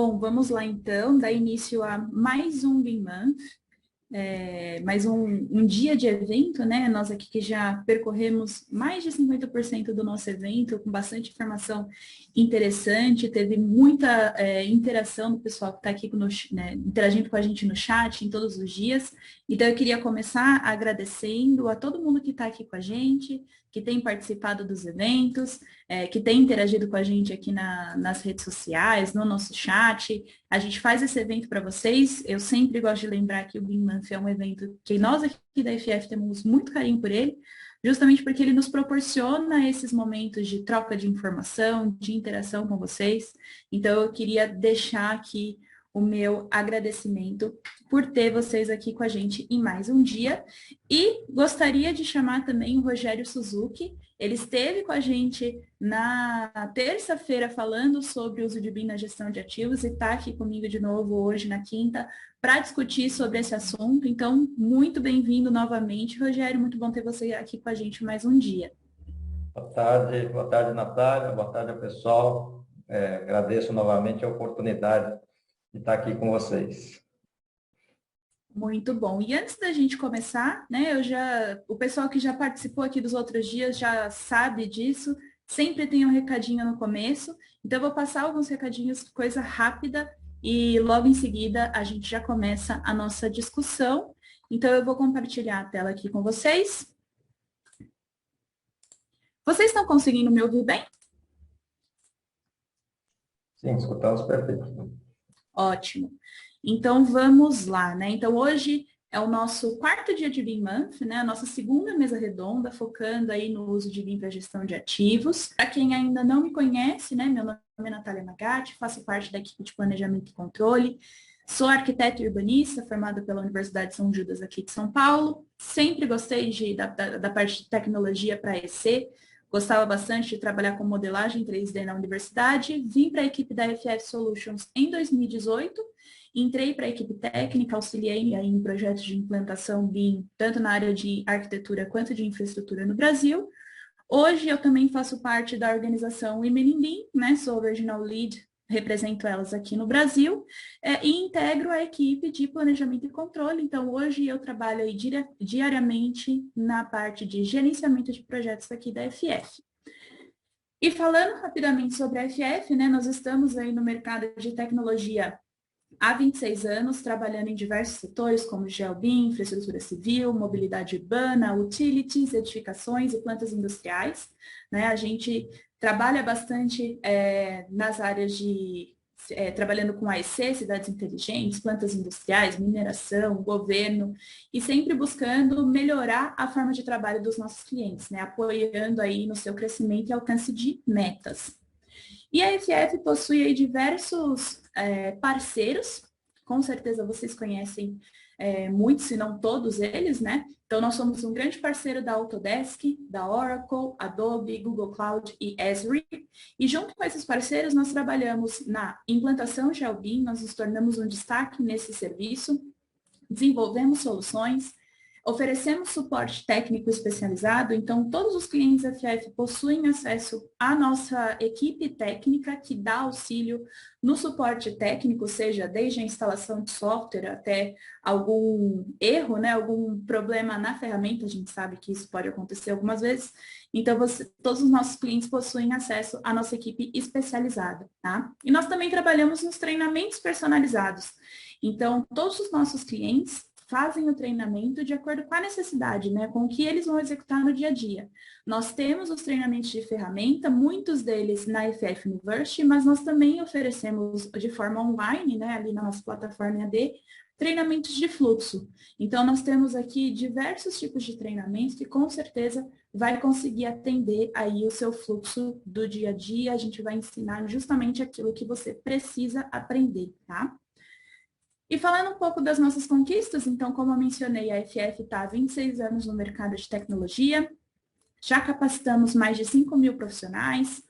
Bom, vamos lá então, dar início a mais um Lean Month, mais um dia de evento, né? Nós aqui que já percorremos mais de 50% do nosso evento, com bastante informação interessante, teve muita interação do pessoal que está aqui interagindo com a gente no chat em todos os dias. Então, eu queria começar agradecendo a todo mundo que está aqui com a gente, que tem participado dos eventos, que tem interagido com a gente aqui nas redes sociais, no nosso chat. A gente faz esse evento para vocês. Eu sempre gosto de lembrar que o Lean Month é um evento que nós aqui da FF temos muito carinho por ele, justamente porque ele nos proporciona esses momentos de troca de informação, de interação com vocês. Então, eu queria deixar aqui o meu agradecimento por ter vocês aqui com a gente em mais um dia. E gostaria de chamar também o Rogério Suzuki. Ele esteve com a gente na terça-feira falando sobre o uso de BIM na gestão de ativos e está aqui comigo de novo hoje, na quinta, para discutir sobre esse assunto. Então, muito bem-vindo novamente, Rogério. Muito bom ter você aqui com a gente mais um dia. Boa tarde, Natália. Boa tarde, pessoal. Agradeço novamente a oportunidade de estar aqui com vocês. Muito bom. E antes da gente começar, né, o pessoal que já participou aqui dos outros dias já sabe disso, sempre tem um recadinho no começo, então eu vou passar alguns recadinhos, coisa rápida, e logo em seguida a gente já começa a nossa discussão. Então eu vou compartilhar a tela aqui com vocês. Vocês estão conseguindo me ouvir bem? Sim, escutamos perfeito. Ótimo. Então, vamos lá, né? Então, hoje é o nosso quarto dia de Lean Month, né? A nossa segunda mesa redonda, focando aí no uso de Lean para gestão de ativos. Para quem ainda não me conhece, né? Meu nome é Natália Magatti, faço parte da equipe de planejamento e controle. Sou arquiteta e urbanista, formada pela Universidade de São Judas aqui de São Paulo. Sempre gostei da parte de tecnologia para EC. Gostava bastante de trabalhar com modelagem 3D na universidade. Vim para a equipe da FF Solutions em 2018. Entrei para a equipe técnica, auxiliei em projetos de implantação BIM, tanto na área de arquitetura quanto de infraestrutura no Brasil. Hoje eu também faço parte da organização Women in BIM, né? Sou Original Lead, represento elas aqui no Brasil, e integro a equipe de planejamento e controle. Então, hoje eu trabalho aí diariamente na parte de gerenciamento de projetos aqui da FF. E falando rapidamente sobre a FF, né? Nós estamos aí no mercado de tecnologia há 26 anos, trabalhando em diversos setores, como GeoBIM, infraestrutura civil, mobilidade urbana, utilities, edificações e plantas industriais. Né? A gente trabalha bastante nas áreas de trabalhando com AEC, cidades inteligentes, plantas industriais, mineração, governo, e sempre buscando melhorar a forma de trabalho dos nossos clientes, né? Apoiando aí no seu crescimento e alcance de metas. E a FF possui aí diversos parceiros, com certeza vocês conhecem muitos, se não todos eles, né? Então, nós somos um grande parceiro da Autodesk, da Oracle, Adobe, Google Cloud e Esri. E junto com esses parceiros, nós trabalhamos na implantação GeoBIM, nós nos tornamos um destaque nesse serviço, desenvolvemos soluções, oferecemos suporte técnico especializado, então todos os clientes FF possuem acesso à nossa equipe técnica que dá auxílio no suporte técnico, seja desde a instalação de software até algum erro, né, algum problema na ferramenta, a gente sabe que isso pode acontecer algumas vezes, então todos os nossos clientes possuem acesso à nossa equipe especializada, tá? E nós também trabalhamos nos treinamentos personalizados. Então, todos os nossos clientes fazem o treinamento de acordo com a necessidade, né, com o que eles vão executar no dia a dia. Nós temos os treinamentos de ferramenta, muitos deles na FF University, mas nós também oferecemos de forma online, né, ali na nossa plataforma AD, treinamentos de fluxo. Então, nós temos aqui diversos tipos de treinamentos que com certeza vai conseguir atender aí o seu fluxo do dia a dia. A gente vai ensinar justamente aquilo que você precisa aprender, tá? E falando um pouco das nossas conquistas, então, como eu mencionei, a FF está há 26 anos no mercado de tecnologia, já capacitamos mais de 5 mil profissionais,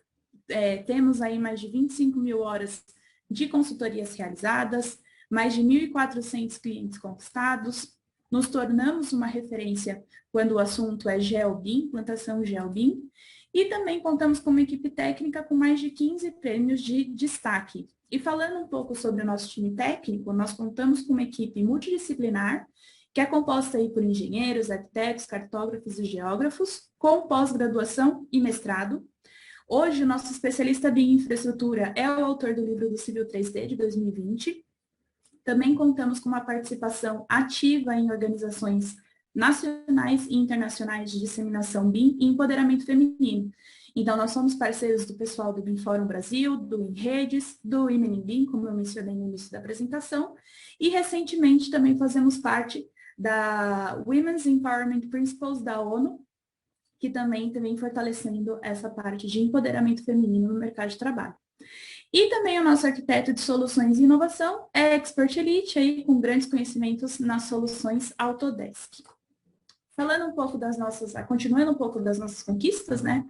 temos aí mais de 25 mil horas de consultorias realizadas, mais de 1.400 clientes conquistados, nos tornamos uma referência quando o assunto é GeoBIM, implantação GeoBIM, E também contamos com uma equipe técnica com mais de 15 prêmios de destaque. E falando um pouco sobre o nosso time técnico, nós contamos com uma equipe multidisciplinar, que é composta aí por engenheiros, arquitetos, cartógrafos e geógrafos, com pós-graduação e mestrado. Hoje, o nosso especialista em infraestrutura é o autor do livro do Civil 3D de 2020. Também contamos com uma participação ativa em organizações nacionais e internacionais de disseminação BIM e empoderamento feminino. Então, nós somos parceiros do pessoal do BIM Fórum Brasil, do InRedes, do Women in BIM, como eu mencionei no início da apresentação, e recentemente também fazemos parte da Women's Empowerment Principles da ONU, que também vem fortalecendo essa parte de empoderamento feminino no mercado de trabalho. E também o nosso arquiteto de soluções e inovação é Expert Elite, aí, com grandes conhecimentos nas soluções Autodesk. Falando um pouco das nossas, continuando um pouco das nossas conquistas, né?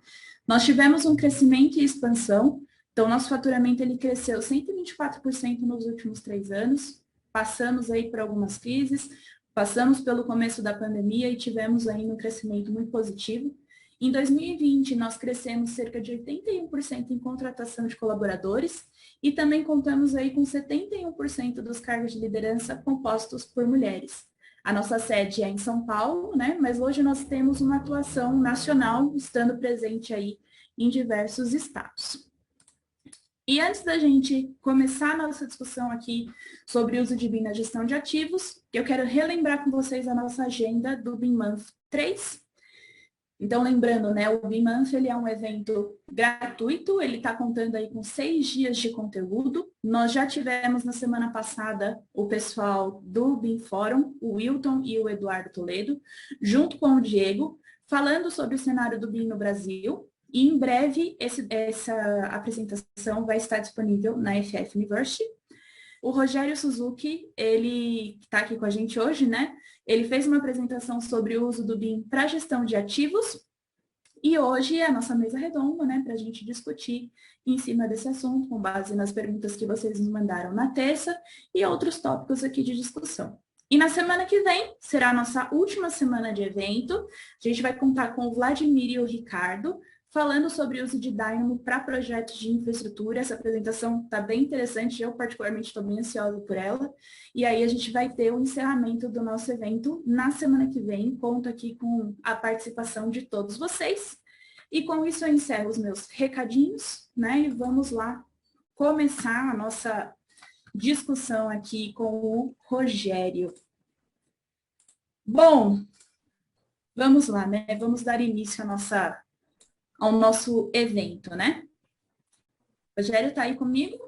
Nós tivemos um crescimento e expansão, então nosso faturamento ele cresceu 124% nos últimos 3 anos, passamos aí por algumas crises, passamos pelo começo da pandemia e tivemos aí um crescimento muito positivo. Em 2020, nós crescemos cerca de 81% em contratação de colaboradores e também contamos aí com 71% dos cargos de liderança compostos por mulheres. A nossa sede é em São Paulo, né? Mas hoje nós temos uma atuação nacional, estando presente aí em diversos estados. E antes da gente começar a nossa discussão aqui sobre o uso de BIM na gestão de ativos, eu quero relembrar com vocês a nossa agenda do BIM Month 3. Então, lembrando, né, o BIM Month, ele é um evento gratuito, ele está contando aí com 6 dias de conteúdo. Nós já tivemos na semana passada o pessoal do BIM Fórum, o Wilton e o Eduardo Toledo, junto com o Diego, falando sobre o cenário do BIM no Brasil. E em breve essa apresentação vai estar disponível na FF University. O Rogério Suzuki, ele está aqui com a gente hoje, né? Ele fez uma apresentação sobre o uso do BIM para gestão de ativos e hoje é a nossa mesa redonda, né, para a gente discutir em cima desse assunto, com base nas perguntas que vocês nos mandaram na terça e outros tópicos aqui de discussão. E na semana que vem, será a nossa última semana de evento, a gente vai contar com o Vladimir e o Ricardo, falando sobre o uso de Dynamo para projetos de infraestrutura. Essa apresentação está bem interessante, eu particularmente estou bem ansiosa por ela. E aí a gente vai ter o encerramento do nosso evento na semana que vem. Conto aqui com a participação de todos vocês. E com isso eu encerro os meus recadinhos, né? E vamos lá começar a nossa discussão aqui com o Rogério. Bom, vamos lá, né? Vamos dar início ao nosso evento, né? O Rogério está aí comigo?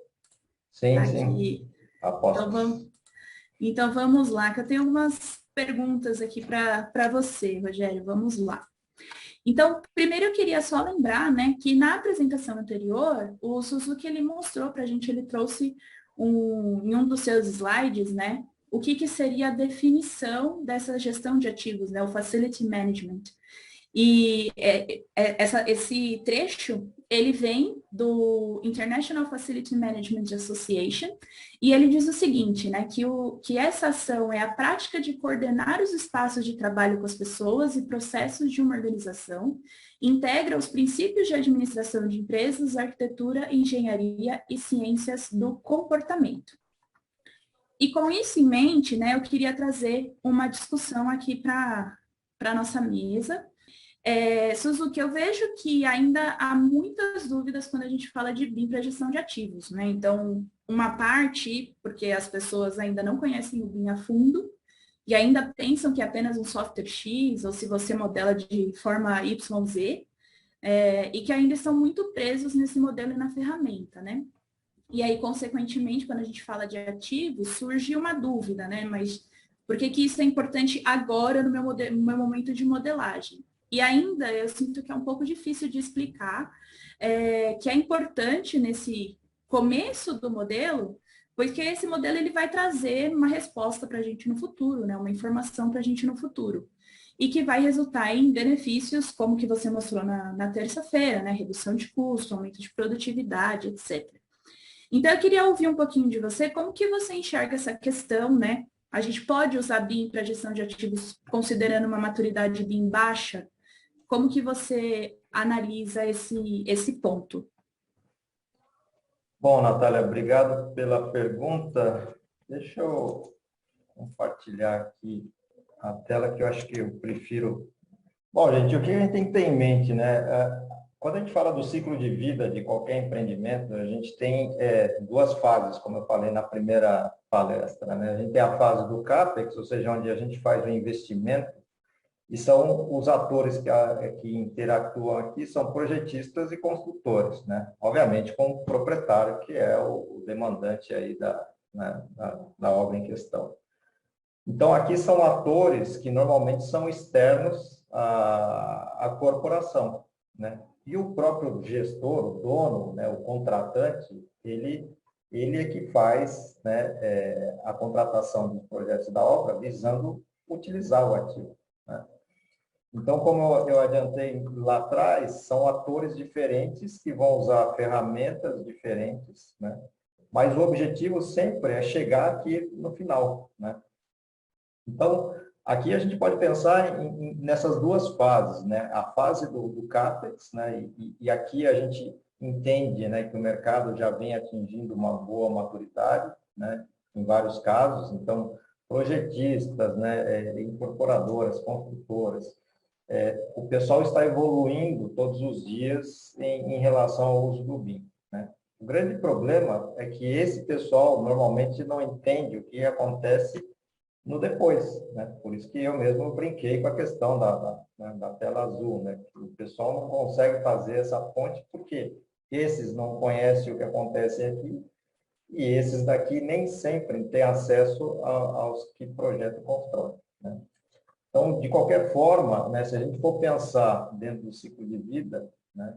Sim, Tá sim. Então vamos lá, que eu tenho algumas perguntas aqui para você, Rogério. Vamos lá. Então, primeiro eu queria só lembrar, né, que na apresentação anterior, o Suzuki ele mostrou para a gente, ele trouxe em um dos seus slides, né, o que seria a definição dessa gestão de ativos, né, o Facility Management. E esse trecho, ele vem do International Facility Management Association, e ele diz o seguinte, né, que essa ação é a prática de coordenar os espaços de trabalho com as pessoas e processos de uma organização, integra os princípios de administração de empresas, arquitetura, engenharia e ciências do comportamento. E com isso em mente, né, eu queria trazer uma discussão aqui para a nossa mesa. Suzuki, eu vejo que ainda há muitas dúvidas quando a gente fala de BIM para gestão de ativos, né? Então, uma parte, porque as pessoas ainda não conhecem o BIM a fundo e ainda pensam que é apenas um software X, ou se você modela de forma YZ, e que ainda estão muito presos nesse modelo e na ferramenta, né? E aí, consequentemente, quando a gente fala de ativos, surge uma dúvida, né? Mas por que isso é importante agora no meu momento de modelagem? E ainda eu sinto que é um pouco difícil de explicar, que é importante nesse começo do modelo, porque esse modelo ele vai trazer uma resposta para a gente no futuro, né? Uma informação para a gente no futuro. E que vai resultar em benefícios, como que você mostrou na terça-feira, né? Redução de custo, aumento de produtividade, etc. Então, eu queria ouvir um pouquinho de você, como que você enxerga essa questão, né? A gente pode usar BIM para gestão de ativos considerando uma maturidade BIM baixa? Como que você analisa esse ponto? Bom, Natália, obrigado pela pergunta. Deixa eu compartilhar aqui a tela que eu acho que eu prefiro. Bom, gente, o que a gente tem que ter em mente, né? Quando a gente fala do ciclo de vida de qualquer empreendimento, a gente tem duas fases, como eu falei na primeira palestra, né? A gente tem a fase do CAPEX, ou seja, onde a gente faz o investimento, e são os atores que interatuam aqui, são projetistas e construtores, né? Obviamente com o proprietário, que é o demandante aí da obra em questão. Então, aqui são atores que normalmente são externos à corporação, né? E o próprio gestor, o dono, né, o contratante, ele é que faz, né, a contratação dos projetos da obra visando utilizar o ativo, né? Então, como eu adiantei lá atrás, são atores diferentes que vão usar ferramentas diferentes, né? Mas o objetivo sempre é chegar aqui no final, né? Então, aqui a gente pode pensar nessas duas fases, né? A fase do CAPEX, né? E aqui a gente entende, né, que o mercado já vem atingindo uma boa maturidade, né? Em vários casos. Então, projetistas, né, incorporadoras, construtoras, o pessoal está evoluindo todos os dias em relação ao uso do BIM, né? O grande problema é que esse pessoal normalmente não entende o que acontece no depois, né? Por isso que eu mesmo brinquei com a questão da tela azul, né? O pessoal não consegue fazer essa ponte porque esses não conhecem o que acontece aqui e esses daqui nem sempre têm acesso aos que projetam e constroem, né? Então, de qualquer forma, né, se a gente for pensar dentro do ciclo de vida, né,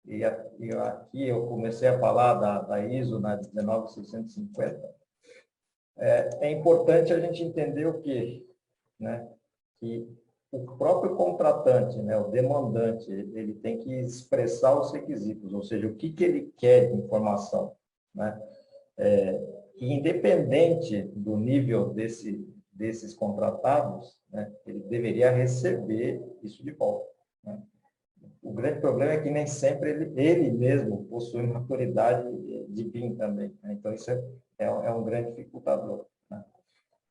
e aqui eu comecei a falar da ISO, na 19650, é importante a gente entender o quê? Né? Que o próprio contratante, né, o demandante, ele tem que expressar os requisitos, ou seja, o que ele quer de informação, né? E independente do nível desses contratados, né, ele deveria receber isso de volta, né? O grande problema é que nem sempre ele mesmo possui maturidade de BIM também, né? Então, isso é um grande dificultador, né?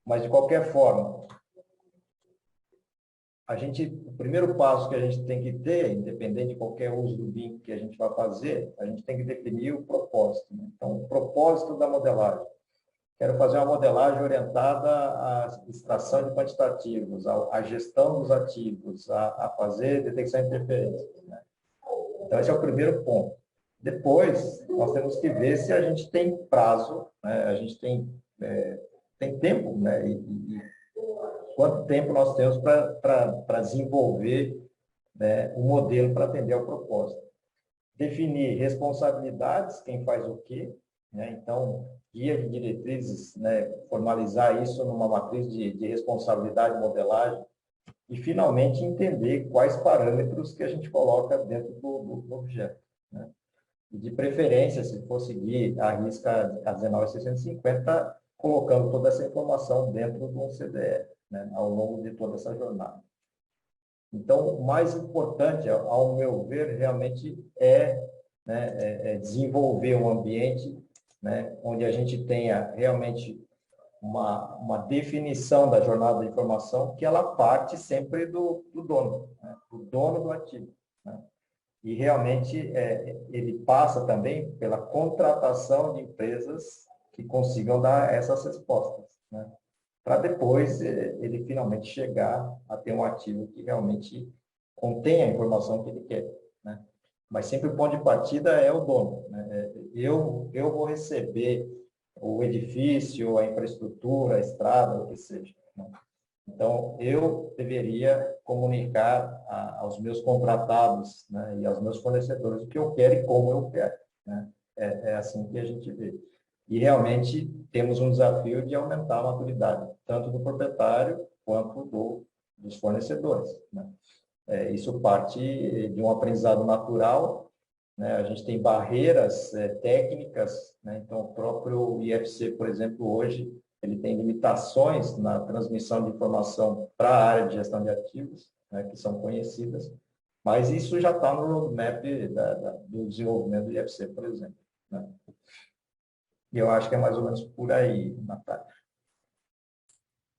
Mas, de qualquer forma, o primeiro passo que a gente tem que ter, independente de qualquer uso do BIM que a gente vai fazer, a gente tem que definir o propósito, né? Então, o propósito da modelagem. Quero fazer uma modelagem orientada à extração de quantitativos, à gestão dos ativos, a fazer detecção de interferências, né? Então, esse é o primeiro ponto. Depois, nós temos que ver se a gente tem prazo, né? A gente tem tempo, né? E quanto tempo nós temos para desenvolver, né, um modelo para atender ao propósito. Definir responsabilidades, quem faz o quê, né? Então, guia de diretrizes, né, formalizar isso numa matriz de responsabilidade, modelagem, e, finalmente, entender quais parâmetros que a gente coloca dentro do objeto, né? E, de preferência, se for seguir a risca a 19650, colocando toda essa informação dentro de um CDE, né, ao longo de toda essa jornada. Então, o mais importante, ao meu ver, realmente né, desenvolver um ambiente, né, onde a gente tenha realmente uma definição da jornada de informação, que ela parte sempre do dono, né, do dono do ativo, né? E realmente ele passa também pela contratação de empresas que consigam dar essas respostas, né? Para depois ele finalmente chegar a ter um ativo que realmente contém a informação que ele quer, né? Mas sempre o ponto de partida é o dono, né? Eu vou receber o edifício, a infraestrutura, a estrada, o que seja, né? Então, eu deveria comunicar aos meus contratados, né, e aos meus fornecedores o que eu quero e como eu quero, né? É assim que a gente vê. E, realmente, temos um desafio de aumentar a maturidade, tanto do proprietário quanto dos fornecedores, né? Isso parte de um aprendizado natural, né? A gente tem barreiras técnicas, né? Então, o próprio IFC, por exemplo, hoje, ele tem limitações na transmissão de informação para a área de gestão de ativos, né, que são conhecidas, Mas isso já está no roadmap do desenvolvimento do IFC, por exemplo, né? E eu acho que é mais ou menos por aí, Natália.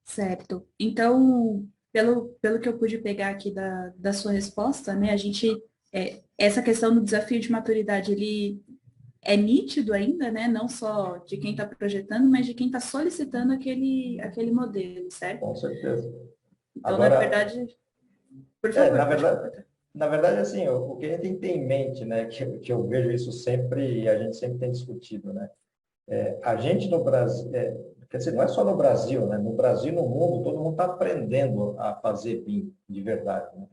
Certo. Então, pelo que eu pude pegar aqui da sua resposta, né, a gente, essa questão do desafio de maturidade, ele é nítido ainda, né, não só de quem está projetando, mas de quem está solicitando aquele modelo, certo? Com certeza. Então, na Agora, verdade, por é, favor, pode completar. na verdade, assim, o que a gente tem que ter em mente, né, que eu vejo isso sempre e a gente sempre tem discutido, né? A gente no Brasil, quer dizer, não é só no Brasil, né? No Brasil, no mundo, todo mundo está aprendendo a fazer BIM de verdade, né?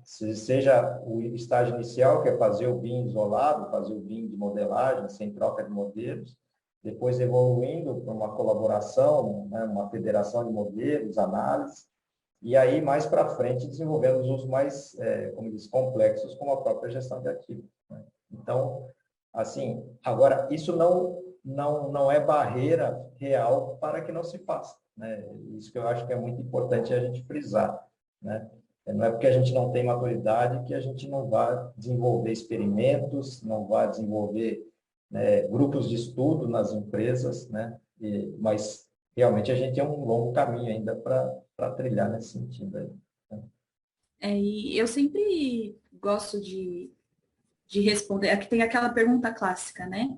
Seja o estágio inicial, que é fazer o BIM isolado, fazer o BIM de modelagem, sem troca de modelos, depois evoluindo para uma colaboração, né? Uma federação de modelos, análise, e aí mais para frente desenvolvendo os usos mais, como diz, complexos, como a própria gestão de ativos, né? Então, assim, agora, isso não é barreira real para que não se faça, né? Isso que eu acho que é muito importante a gente frisar, né? Não é porque a gente não tem maturidade que a gente não vai desenvolver experimentos, não vai desenvolver, né, grupos de estudo nas empresas, né? Mas realmente a gente tem um longo caminho ainda para trilhar nesse sentido aí, né? E eu sempre gosto de responder, aqui tem aquela pergunta clássica, né?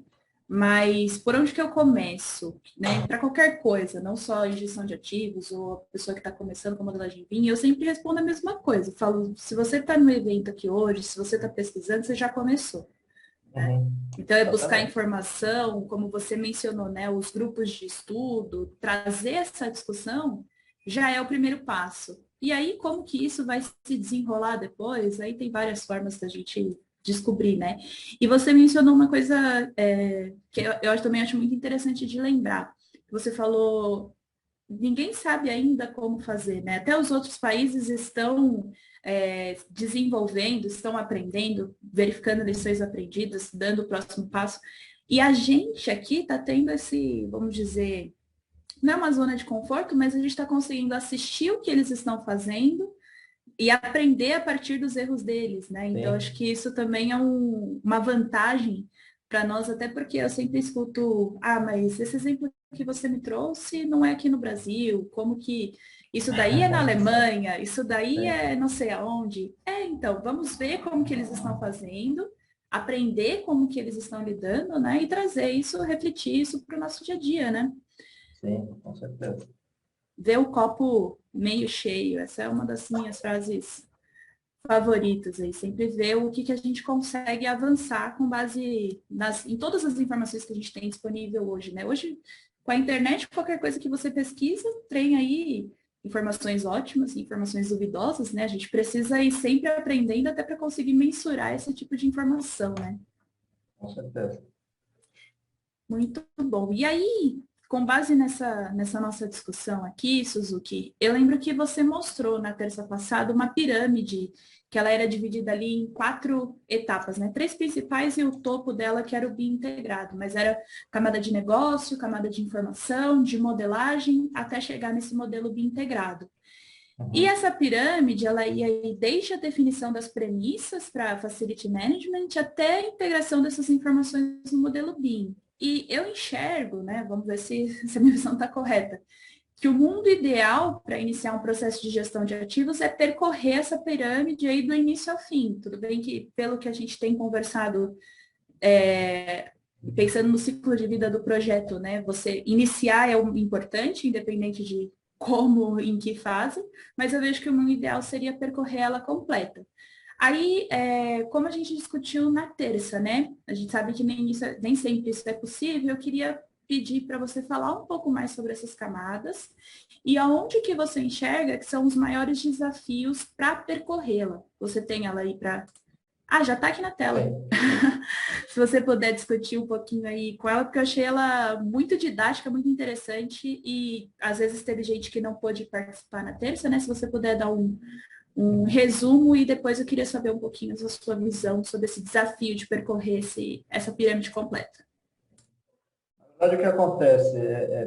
Mas por onde que eu começo, né? Para qualquer coisa, não só em gestão de ativos ou a pessoa que está começando com modelagem BIM, eu sempre respondo a mesma coisa. Falo, se você está no evento aqui hoje, se você está pesquisando, você já começou, né? Uhum. Então, é buscar Exatamente. informação, como você mencionou, né? Os grupos de estudo, trazer essa discussão já é o primeiro passo. E aí, como que isso vai se desenrolar depois? Aí tem várias formas da gente descobrir, né? E você mencionou uma coisa que eu também acho muito interessante de lembrar. Você falou ninguém sabe ainda como fazer, né? Até os outros países estão desenvolvendo, estão aprendendo, verificando lições aprendidas, dando o próximo passo. E a gente aqui está tendo esse, vamos dizer, não é uma zona de conforto, mas a gente está conseguindo assistir o que eles estão fazendo e aprender a partir dos erros deles, né? Então, acho Sim. que isso também é uma vantagem para nós, até porque eu sempre escuto, mas esse exemplo que você me trouxe não é aqui no Brasil, como que isso daí é na Alemanha, isso daí Sim. é não sei aonde. Então, vamos ver como que eles estão fazendo, aprender como que eles estão lidando, né? E trazer isso, refletir isso para o nosso dia a dia, né? Sim, com certeza. Ver o copo meio cheio, essa é uma das minhas frases favoritos aí, sempre ver o que, que a gente consegue avançar com base em todas as informações que a gente tem disponível hoje, né? Hoje, com a internet, qualquer coisa que você pesquisa, tem aí informações ótimas, informações duvidosas, né? A gente precisa ir sempre aprendendo até para conseguir mensurar esse tipo de informação, né? Com certeza. Muito bom. E aí, com base nessa nossa discussão aqui, Suzuki, eu lembro que você mostrou na terça passada uma pirâmide que ela era dividida ali em 4 etapas, né? 3 principais e o topo dela que era o BIM integrado, mas era camada de negócio, camada de informação, de modelagem, até chegar nesse modelo BIM integrado. E Uhum. essa pirâmide, ela ia desde a definição das premissas para Facility Management até a integração dessas informações no modelo BIM. E eu enxergo, né, vamos ver se a minha visão está correta, que o mundo ideal para iniciar um processo de gestão de ativos é percorrer essa pirâmide aí do início ao fim. Tudo bem que, pelo que a gente tem conversado, pensando no ciclo de vida do projeto, né? Você iniciar é o importante, independente de como, em que fase, mas eu vejo que o mundo ideal seria percorrer ela completa. Aí, como a gente discutiu na terça, né? A gente sabe que nem sempre isso é possível. Eu queria pedir para você falar um pouco mais sobre essas camadas e aonde que você enxerga que são os maiores desafios para percorrê-la. Você tem ela aí para... já está aqui na tela. Sim. Se você puder discutir um pouquinho aí com ela, porque eu achei ela muito didática, muito interessante e às vezes teve gente que não pôde participar na terça, né? Se você puder dar um resumo e depois eu queria saber um pouquinho da sua visão sobre esse desafio de percorrer essa pirâmide completa. Na verdade, o que acontece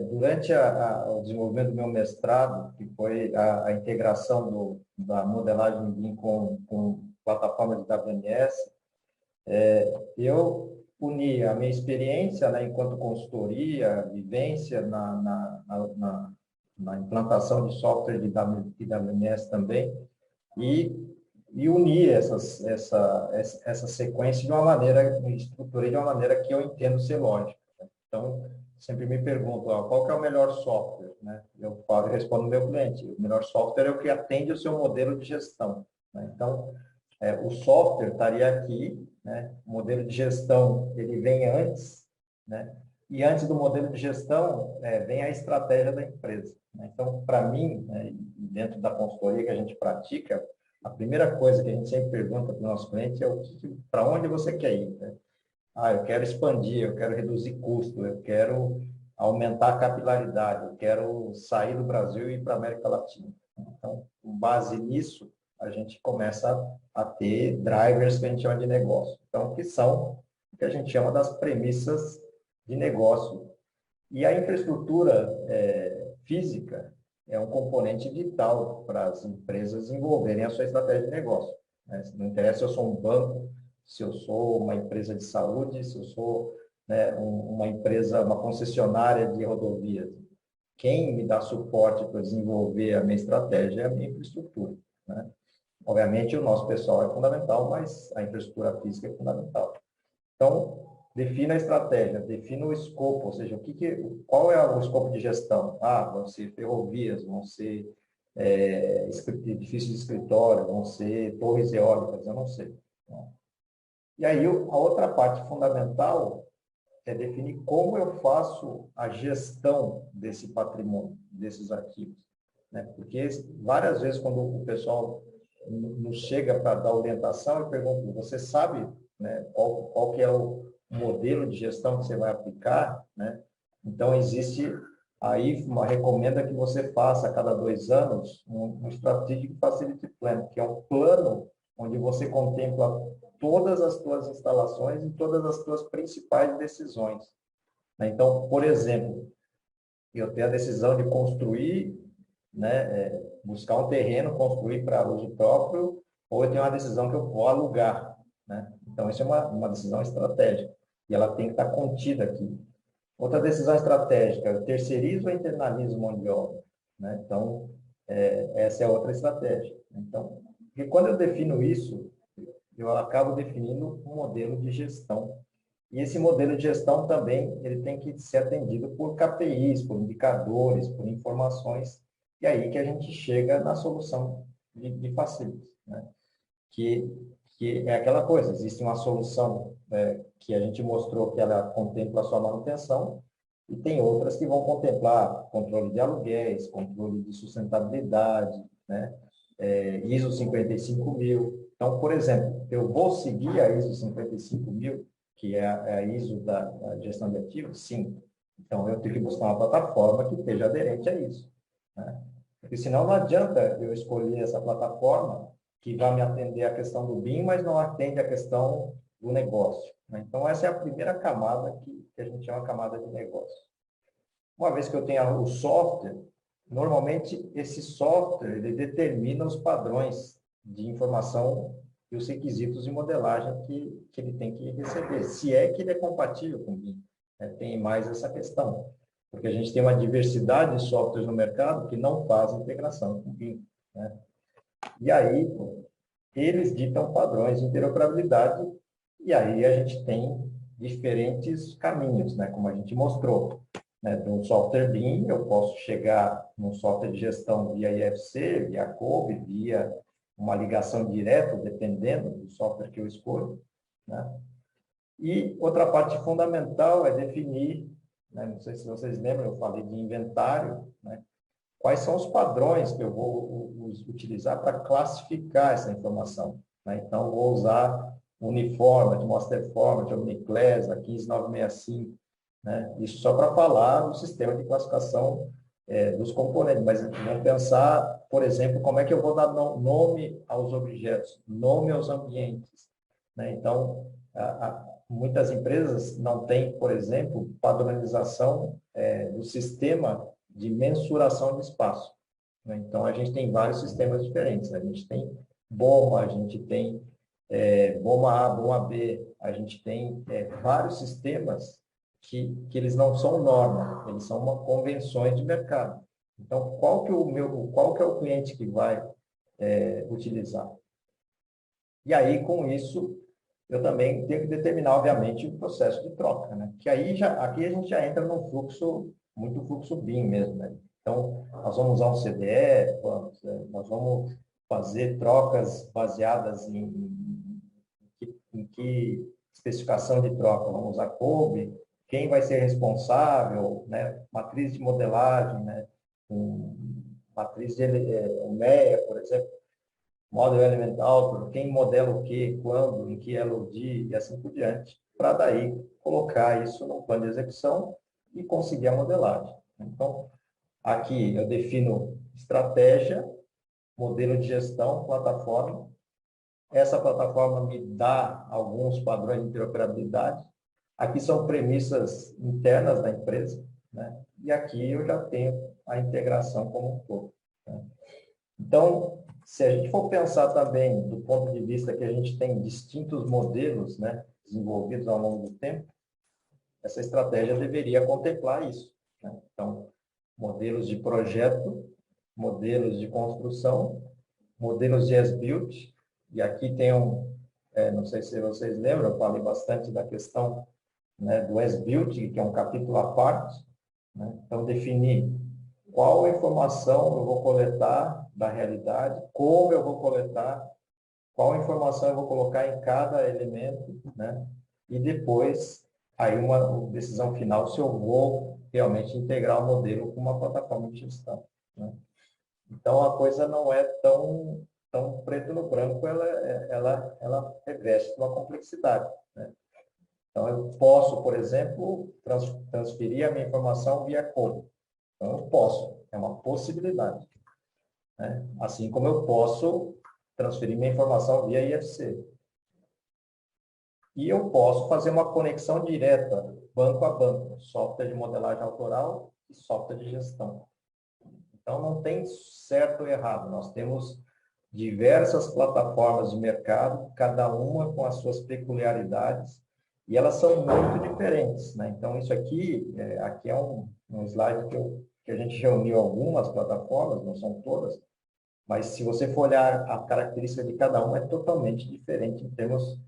durante o desenvolvimento do meu mestrado, que foi a integração da modelagem BIM com plataforma de WMS, eu uni a minha experiência, né, enquanto consultoria, vivência na implantação de software de WMS também, e unir essa sequência de uma maneira, estruturei de uma maneira que eu entendo ser lógica. Então, sempre me pergunto, qual que é o melhor software? Né? Eu respondo ao meu cliente, o melhor software é o que atende o seu modelo de gestão. Né? Então, o software estaria aqui, né? O modelo de gestão, ele vem antes, né? E antes do modelo de gestão, vem a estratégia da empresa. Né? Então, para mim, né, dentro da consultoria que a gente pratica, a primeira coisa que a gente sempre pergunta para o nosso cliente é para onde você quer ir, né? Eu quero expandir, eu quero reduzir custo, eu quero aumentar a capilaridade, eu quero sair do Brasil e ir para a América Latina. Então, com base nisso, a gente começa a ter drivers que a gente chama de negócio. Então, que são o que a gente chama das premissas de negócio. E a infraestrutura física é um componente vital para as empresas desenvolverem a sua estratégia de negócio. Né? Não interessa se eu sou um banco, se eu sou uma empresa de saúde, se eu sou, né, uma empresa, uma concessionária de rodovias. Quem me dá suporte para desenvolver a minha estratégia é a minha infraestrutura. Né? Obviamente, o nosso pessoal é fundamental, mas a infraestrutura física é fundamental. Então, defina a estratégia, defina o escopo, ou seja, qual é o escopo de gestão? Vão ser ferrovias, vão ser edifícios de escritório, vão ser torres eólicas, eu não sei. Né? E aí, a outra parte fundamental é definir como eu faço a gestão desse patrimônio, desses arquivos. Né? Porque várias vezes, quando o pessoal nos chega para dar orientação, eu pergunto, você sabe, né, qual que é o modelo de gestão que você vai aplicar? Né? Então, existe aí uma recomenda que você faça a cada 2 anos um Strategic Facility Plan, que é um plano onde você contempla todas as suas instalações e todas as suas principais decisões. Então, por exemplo, eu tenho a decisão de construir, né, buscar um terreno, construir para uso próprio, ou eu tenho uma decisão que eu vou alugar. Né? Então, isso é uma decisão estratégica, e ela tem que estar contida aqui. Outra decisão estratégica, eu terceirizo ou internalizo mão de obra. Né? Então, essa é outra estratégia. Então, porque quando eu defino isso, eu acabo definindo um modelo de gestão. E esse modelo de gestão também ele tem que ser atendido por KPIs, por indicadores, por informações, e aí que a gente chega na solução de facilities, né? Que é aquela coisa, existe uma solução que a gente mostrou que ela contempla a sua manutenção, e tem outras que vão contemplar controle de aluguéis, controle de sustentabilidade, né? ISO 55000. Então, por exemplo, eu vou seguir a ISO 55000, que é a ISO da gestão de ativos? Sim. Então, eu tenho que buscar uma plataforma que esteja aderente a isso. Né? Porque senão não adianta eu escolher essa plataforma que vai me atender a questão do BIM, mas não atende a questão do negócio. Né? Então, essa é a primeira camada que a gente chama camada de negócio. Uma vez que eu tenho o software, normalmente esse software ele determina os padrões de informação e os requisitos de modelagem que ele tem que receber, se é que ele é compatível com o BIM. Né? Tem mais essa questão, porque a gente tem uma diversidade de softwares no mercado que não fazem integração com o BIM. Né? E aí, eles ditam padrões de interoperabilidade, e aí a gente tem diferentes caminhos, né? Como a gente mostrou. Né? De um software BIM, eu posso chegar num software de gestão via IFC, via COBE, via uma ligação direta, dependendo do software que eu escolho. Né? E outra parte fundamental é definir, né? Não sei se vocês lembram, eu falei de inventário, né? Quais são os padrões que eu vou utilizar para classificar essa informação. Né? Então, vou usar Uniformat, Masterformat, Omniclass, a 15965, né? Isso só para falar do sistema de classificação dos componentes, mas vamos pensar, por exemplo, como é que eu vou dar nome aos objetos, nome aos ambientes. Né? Então, muitas empresas não têm, por exemplo, padronização do sistema de mensuração de espaço. Né? Então, a gente tem vários sistemas diferentes. Né? A gente tem BOMA, a gente tem BOMA A, BOMA B, a gente tem vários sistemas que eles não são norma, eles são uma convenções de mercado. Então, qual que é o cliente que vai utilizar? E aí, com isso, eu também tenho que determinar, obviamente, o processo de troca, né? Que aí aqui a gente já entra num fluxo, muito fluxo BIM mesmo, né? Então, nós vamos usar um CDE, nós vamos fazer trocas baseadas em que especificação de troca. Vamos usar COBE, quem vai ser responsável, né? Matriz de modelagem, né? Matriz de MEA, por exemplo. Model Element Author, quem modela o quê, quando, em que LOD e assim por diante, para daí colocar isso no plano de execução e conseguir a modelagem. Então, aqui eu defino estratégia, modelo de gestão, plataforma. Essa plataforma me dá alguns padrões de interoperabilidade. Aqui são premissas internas da empresa, né? E aqui eu já tenho a integração como um todo, né? Então, se a gente for pensar também do ponto de vista que a gente tem distintos modelos, né, desenvolvidos ao longo do tempo, essa estratégia deveria contemplar isso, né? Então, modelos de projeto, modelos de construção, modelos de as-built, e aqui tem não sei se vocês lembram, eu falei bastante da questão, né, do as-built, que é um capítulo à parte, né? Então, definir qual informação eu vou coletar da realidade, como eu vou coletar, qual informação eu vou colocar em cada elemento, né? E depois, aí uma decisão final, se eu vou realmente integrar o modelo com uma plataforma de gestão, né? Então, a coisa não é tão preto no branco, ela reveste uma complexidade, né? Então, eu posso, por exemplo, transferir a minha informação via como. Então, eu posso, é uma possibilidade, né? Assim como eu posso transferir minha informação via IFC. E eu posso fazer uma conexão direta, banco a banco, software de modelagem autoral e software de gestão. Então, não tem certo ou errado. Nós temos diversas plataformas de mercado, cada uma com as suas peculiaridades, e elas são muito diferentes, né? Então, isso aqui é um slide que a gente reuniu algumas plataformas, não são todas, mas se você for olhar a característica de cada uma, é totalmente diferente em termos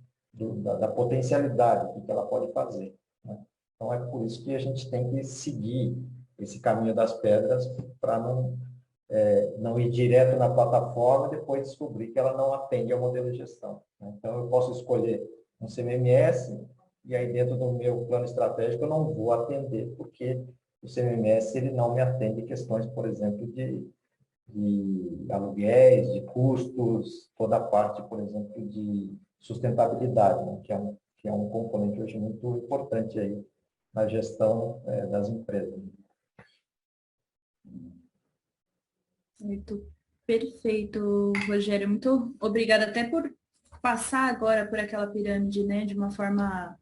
da potencialidade, do que ela pode fazer, né? Então, é por isso que a gente tem que seguir esse caminho das pedras para não ir direto na plataforma e depois descobrir que ela não atende ao modelo de gestão, né? Então, eu posso escolher um CMMS e aí dentro do meu plano estratégico eu não vou atender, porque o CMMS ele não me atende questões, por exemplo, de aluguéis, de custos, toda a parte, por exemplo, de sustentabilidade, né? Que é um componente hoje muito importante aí na gestão das empresas. Muito perfeito, Rogério. Muito obrigada até por passar agora por aquela pirâmide, né, de uma forma,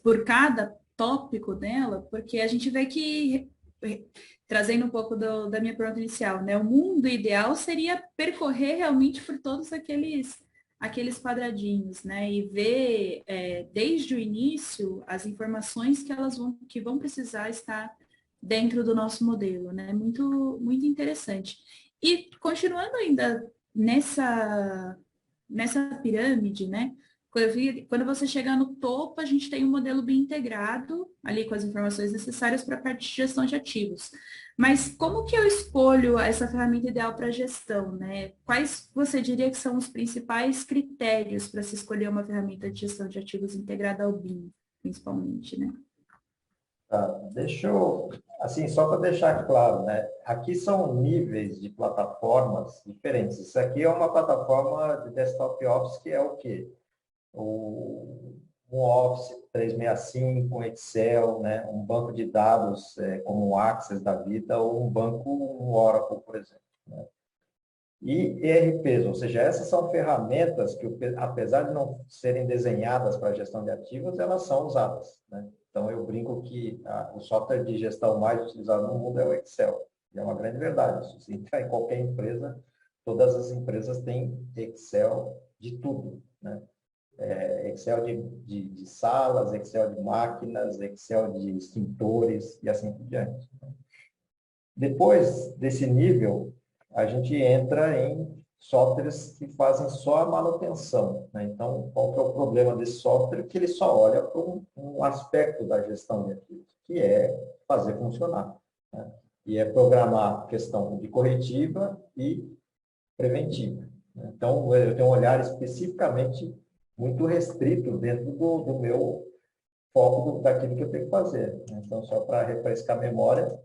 por cada tópico dela, porque a gente vê que, trazendo um pouco da minha pergunta inicial, né, o mundo ideal seria percorrer realmente por todos aqueles quadradinhos, né, e ver desde o início as informações que vão precisar estar dentro do nosso modelo, né? Muito, muito interessante. E continuando ainda nessa pirâmide, né? Quando você chegar no topo, a gente tem um modelo bem integrado, ali com as informações necessárias para a parte de gestão de ativos. Mas como que eu escolho essa ferramenta ideal para gestão, né? Quais você diria que são os principais critérios para se escolher uma ferramenta de gestão de ativos integrada ao BIM, principalmente, né? Tá, deixa eu, assim, só para deixar claro, né? Aqui são níveis de plataformas diferentes. Isso aqui é uma plataforma de desktop Office que é o quê? Um Office 365, um Excel, né? Um banco de dados como o Access da vida ou um banco, um Oracle, por exemplo, né? E ERPs, ou seja, essas são ferramentas que, apesar de não serem desenhadas para gestão de ativos, elas são usadas, né? Então, eu brinco que o software de gestão mais utilizado no mundo é o Excel. E é uma grande verdade. Isso, se entrar em qualquer empresa, todas as empresas têm Excel de tudo, né? Excel de salas, Excel de máquinas, Excel de extintores e assim por diante. Depois desse nível, a gente entra em softwares que fazem só a manutenção, né? Então, qual que é o problema desse software? Que ele só olha para um aspecto da gestão de ativos, que é fazer funcionar, né? E é programar questão de corretiva e preventiva, né? Então, eu tenho um olhar especificamente muito restrito dentro do meu foco daquilo que eu tenho que fazer, né? Então, só para refrescar a memória,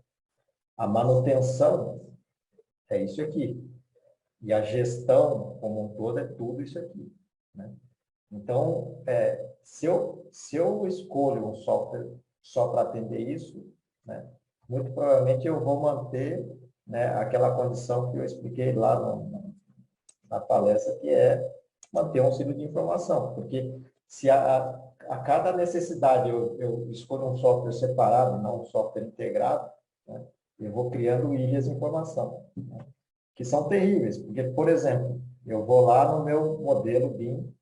a manutenção é isso aqui. E a gestão como um todo é tudo isso aqui, né? Então, se eu escolho um software só para atender isso, né, muito provavelmente eu vou manter, né, aquela condição que eu expliquei lá na palestra, que é manter um ciclo de informação. Porque se a cada necessidade eu escolho um software separado, não um software integrado, né, eu vou criando ilhas de informação, né, que são terríveis. Porque, por exemplo, eu vou lá no meu modelo BIM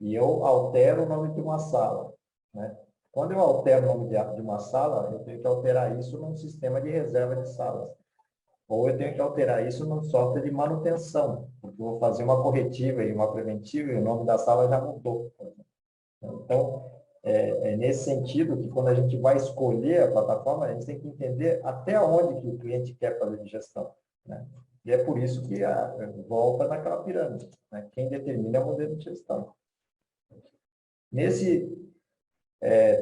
e eu altero o nome de uma sala, né? Quando eu altero o nome de uma sala, eu tenho que alterar isso num sistema de reserva de salas. Ou eu tenho que alterar isso num software de manutenção, porque eu vou fazer uma corretiva e uma preventiva e o nome da sala já mudou. Então, é nesse sentido que quando a gente vai escolher a plataforma, a gente tem que entender até onde que o cliente quer fazer de gestão, né? E é por isso que volta naquela pirâmide, né? Quem determina é o modelo de gestão. Nesse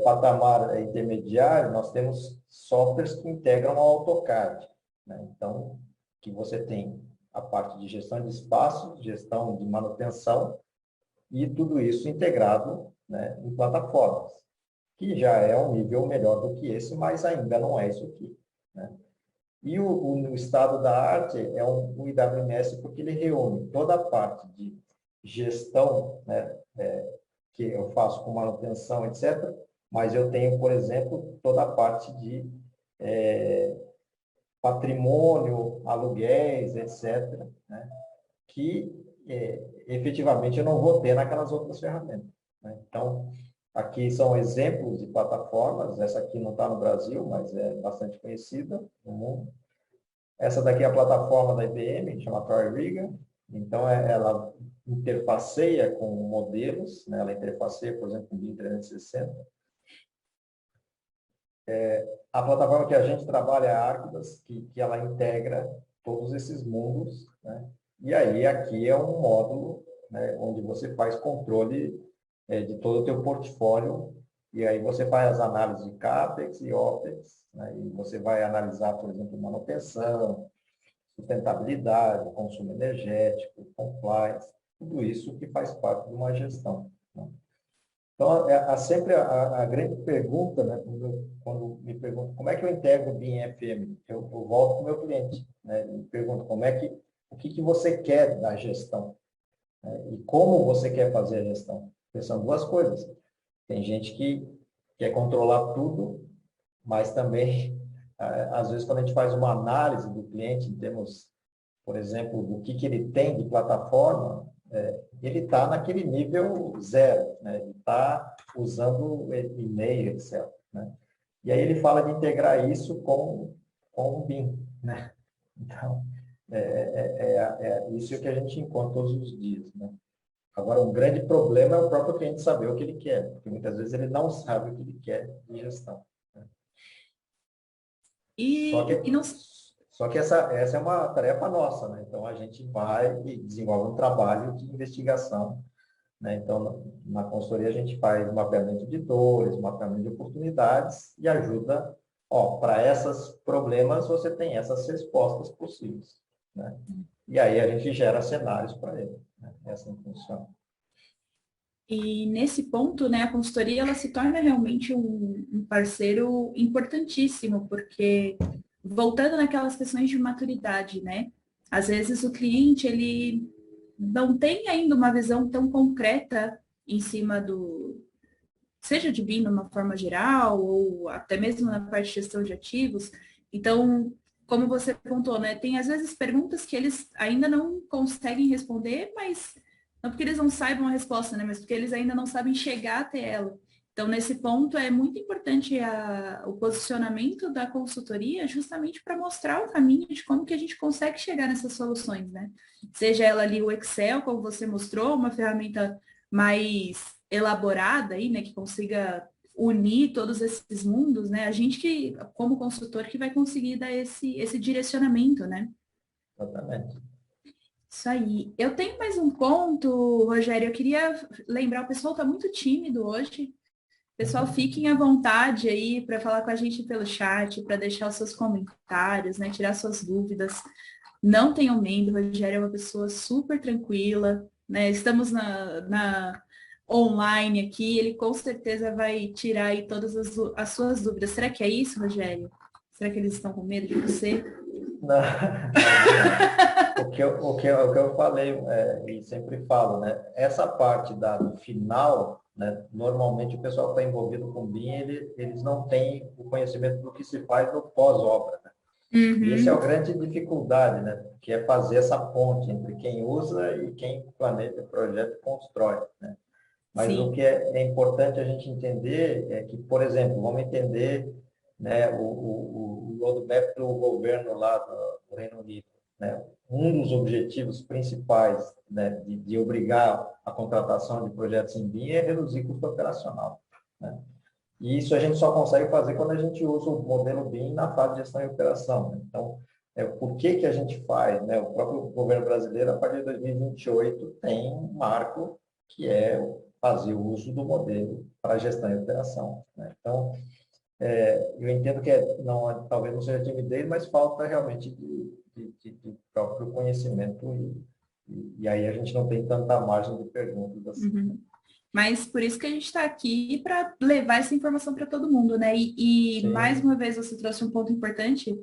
patamar intermediário, nós temos softwares que integram ao AutoCAD, né? Então, que você tem a parte de gestão de espaço, gestão de manutenção, e tudo isso integrado, né, em plataformas, que já é um nível melhor do que esse, mas ainda não é isso aqui, né? E o estado da arte é o IWMS, porque ele reúne toda a parte de gestão, né, que eu faço com manutenção, etc., mas eu tenho, por exemplo, toda a parte de patrimônio, aluguéis, etc., né, que efetivamente eu não vou ter naquelas outras ferramentas, né? Então, aqui são exemplos de plataformas. Essa aqui não está no Brasil, mas é bastante conhecida no mundo. Essa daqui é a plataforma da IBM, chama Riga. Então, ela interfaceia com modelos, né? Ela interfaceia, por exemplo, com o BIM 360. A plataforma que a gente trabalha é a Arquidas, que ela integra todos esses mundos, né? E aí, aqui é um módulo, né, onde você faz controle de todo o teu portfólio, e aí você faz as análises de CAPEX e OPEX, né? E você vai analisar, por exemplo, manutenção, sustentabilidade, consumo energético, compliance, tudo isso que faz parte de uma gestão, né? Então, sempre a grande pergunta, né, quando me perguntam como é que eu integro o BIM FM, eu volto para o meu cliente, né, e pergunto o que você quer da gestão, né, e como você quer fazer a gestão. Porque são duas coisas. Tem gente que quer controlar tudo, mas também, às vezes, quando a gente faz uma análise do cliente em termos, por exemplo, do que ele tem de plataforma, ele está naquele nível zero, né? Ele está usando e-mail, Excel, né? E aí ele fala de integrar isso com o BIM, né? Então, isso que a gente encontra todos os dias, né? Agora, um grande problema é o próprio cliente saber o que ele quer, porque muitas vezes ele não sabe o que ele quer de gestão, né? Só que, E não. só que essa é uma tarefa nossa, né? Então, a gente vai e desenvolve um trabalho de investigação, né? Então, na consultoria, a gente faz mapeamento de dores, mapeamento de oportunidades e ajuda, para esses problemas, você tem essas respostas possíveis, né? E aí a gente gera cenários para ele, né? É assim que funciona. E nesse ponto, né, a consultoria ela se torna realmente um parceiro importantíssimo, porque voltando naquelas questões de maturidade, né? Às vezes o cliente ele não tem ainda uma visão tão concreta em cima seja de BIM de uma forma geral, ou até mesmo na parte de gestão de ativos. Então, como você apontou, né? Tem às vezes perguntas que eles ainda não conseguem responder, mas não porque eles não saibam a resposta, né? Mas porque eles ainda não sabem chegar até ela. Então, nesse ponto, é muito importante o posicionamento da consultoria justamente para mostrar o caminho de como que a gente consegue chegar nessas soluções, né? Seja ela ali o Excel, como você mostrou, uma ferramenta mais elaborada aí, né? Que consiga unir todos esses mundos, né? A gente que, como consultor, que vai conseguir dar esse direcionamento, né? Exatamente. Isso aí. Eu tenho mais um ponto, Rogério. Eu queria lembrar, o pessoal está muito tímido hoje. Pessoal, fiquem à vontade aí para falar com a gente pelo chat, para deixar os seus comentários, né? Tirar suas dúvidas. Não tenham medo, o Rogério é uma pessoa super tranquila, né? Estamos na online aqui, ele com certeza vai tirar aí todas as suas dúvidas. Será que é isso, Rogério? Será que eles estão com medo de você? Não, não. O que eu falei, e sempre falo, né? Essa parte do final, né? Normalmente o pessoal que está envolvido com BIM, eles não têm o conhecimento do que se faz no pós-obra, né? E esse é a Uhum, grande dificuldade, né? Que é fazer essa ponte entre quem usa e quem planeja o projeto e constrói, né? Mas o sim. que é importante a gente entender é que, por exemplo, vamos entender, né, o roadmap do governo lá do Reino Unido, né? Um dos objetivos principais, né, de obrigar a contratação de projetos em BIM é reduzir custo operacional, né? E isso a gente só consegue fazer quando a gente usa o modelo BIM na fase de gestão e operação, né? Então, por que que a gente faz, né? O próprio governo brasileiro, a partir de 2028, tem um marco que é fazer o uso do modelo para gestão e operação, né? Então, eu entendo que não, talvez não seja timidez, mas falta realmente de próprio conhecimento e aí a gente não tem tanta margem de perguntas assim. Uhum. Mas por isso que a gente está aqui para levar essa informação para todo mundo, né? E mais Sim. uma vez você trouxe um ponto importante.